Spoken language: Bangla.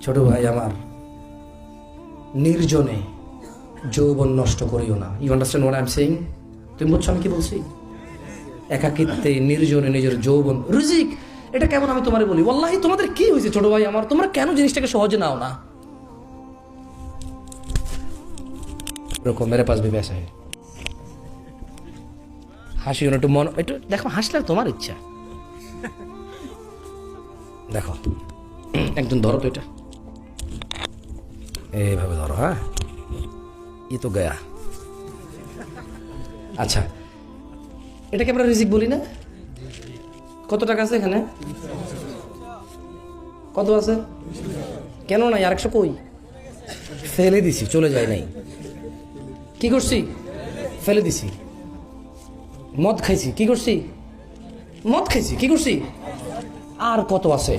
ছোট ভাই আমার, নির্জনে যৌবন নষ্ট করিও না। You understand what I am saying? তুমি বুঝছো আমি কি বলছি? একাকিত্বে নির্জনে নিজের যৌবন রিজিক, এটা কেমন আমি তোমারে বলি? ওয়াল্লাহি তোমাদের কি হয়েছে ছোট ভাই আমার, তোমরা কেন জিনিসটাকে সহজে নাও না? এরকম মেরে পাশ ভেবে আসা হাসি একটু মন, একটু দেখো হাসলে তোমার ইচ্ছা। দেখো একদম ধরো তো, এটা এইভাবে ধরো। হ্যাঁ, ই তো গয়া। আচ্ছা, এটাকে আমরা রিজিক বলি না? কত টাকা আছে এখানে? কত আছে? কেন নাই? আরেকশো কই? ফেলে দিছি, চলে যায় নাই। কি করছি? ফেলে দিছি। মদ খাইছি, কি করছি? মদ খাইছি, কি করছি? আর কত আছে?